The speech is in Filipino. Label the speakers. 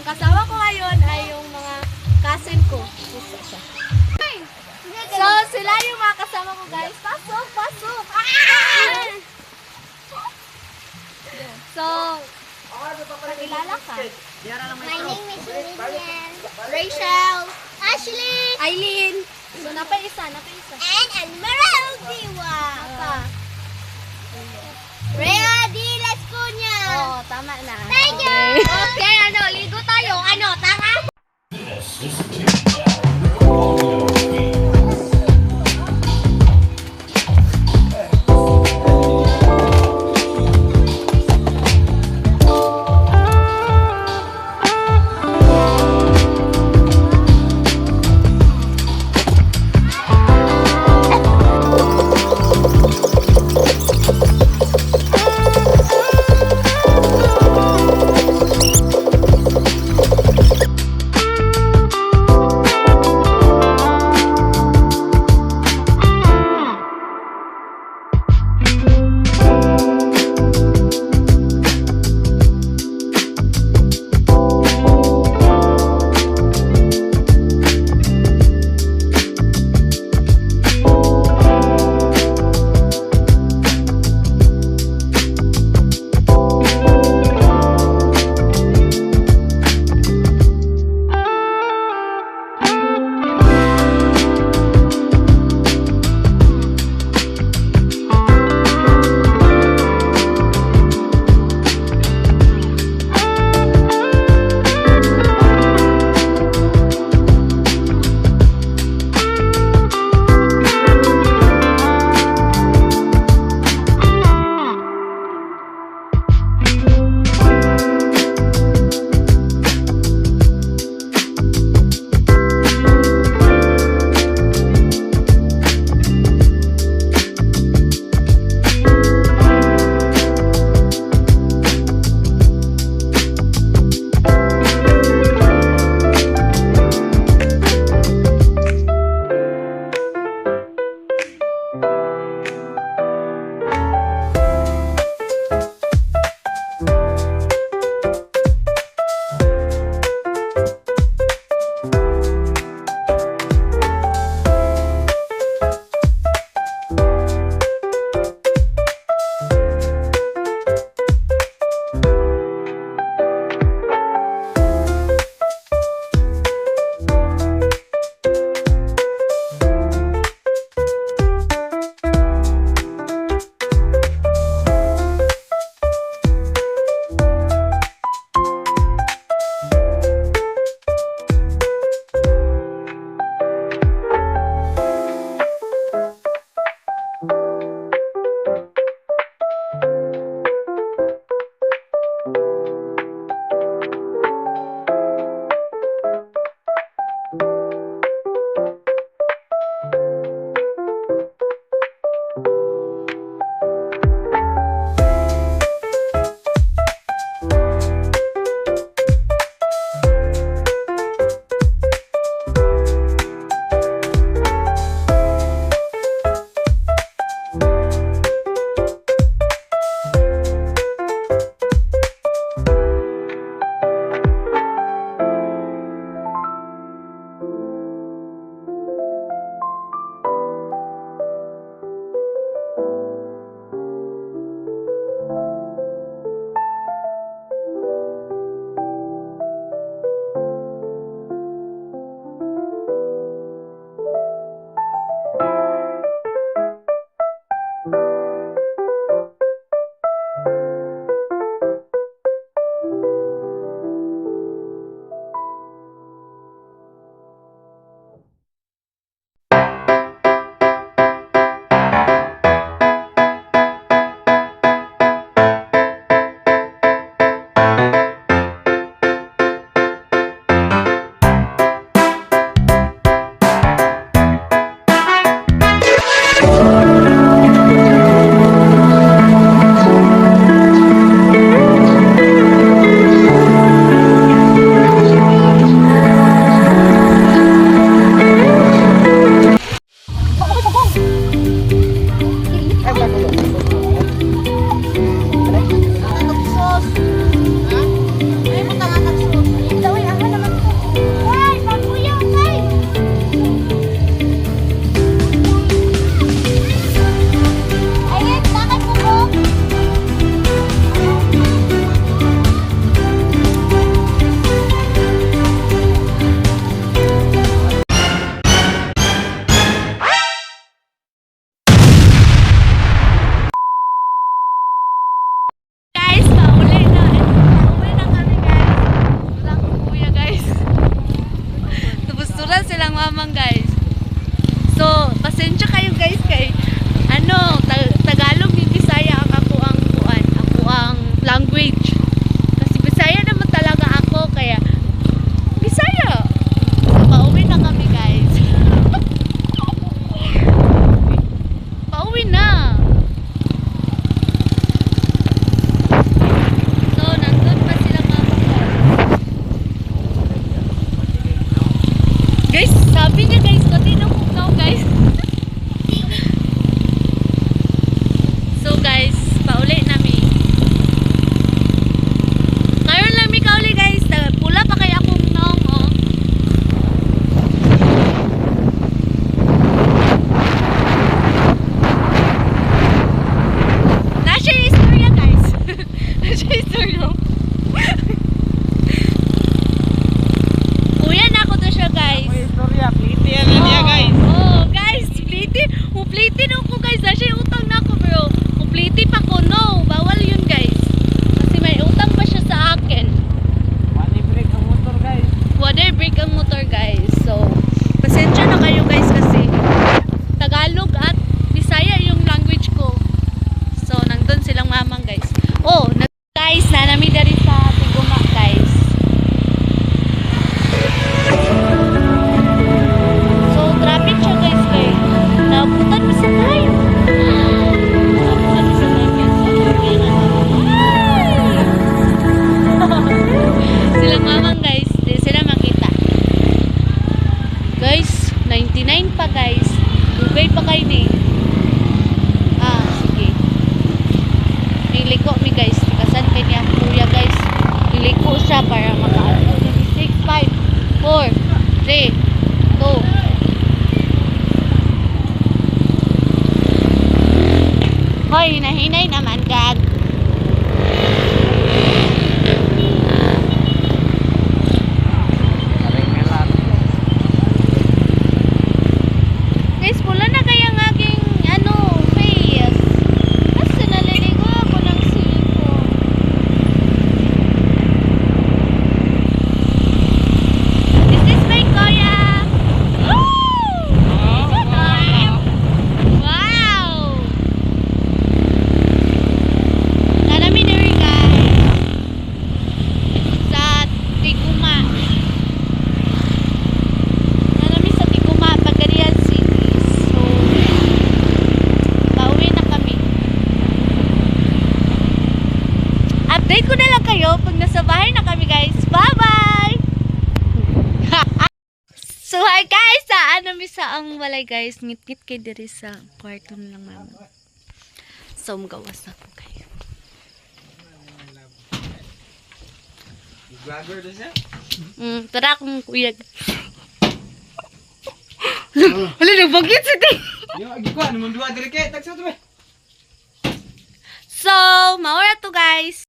Speaker 1: kasama ko ngayon ay yung mga cousin ko. So, sila yung mga kasama ko, guys. Pasok, pasok! So, nakilala ka?
Speaker 2: My name is Lillian, Rachel, Ashley,
Speaker 1: Eileen. So, napaisa.
Speaker 2: and Esmeralda.
Speaker 1: Apa?
Speaker 2: Rhea de las Cunha.
Speaker 1: Oo, tama na.
Speaker 2: Thank you. Okay, ligo tayo. Tara?
Speaker 1: Ako, hinahinay naman, God. Guys, pula na kaya ng aking, face. Kasi naliligo ako ng silikon. This is my kuya. Wow! Nanami na rin guys. Sa Tiguma. Nanami sa Tiguma, Pagarian City. So, pauwi na kami. Update ko na lang kayo pag nasa bahay na kami guys. Bye-bye! So hi guys, saan mi sa ang walay guys, ngit-ngit kay diri sa kwarto lang mama. So magawas na ko kayo.
Speaker 3: Vlogger na siya?
Speaker 1: Tara akong kuya. Hala, nagbagit si Ting.
Speaker 3: Yung agikuan, naman duwa dire kay tagsa to ba?
Speaker 1: So, maura to guys.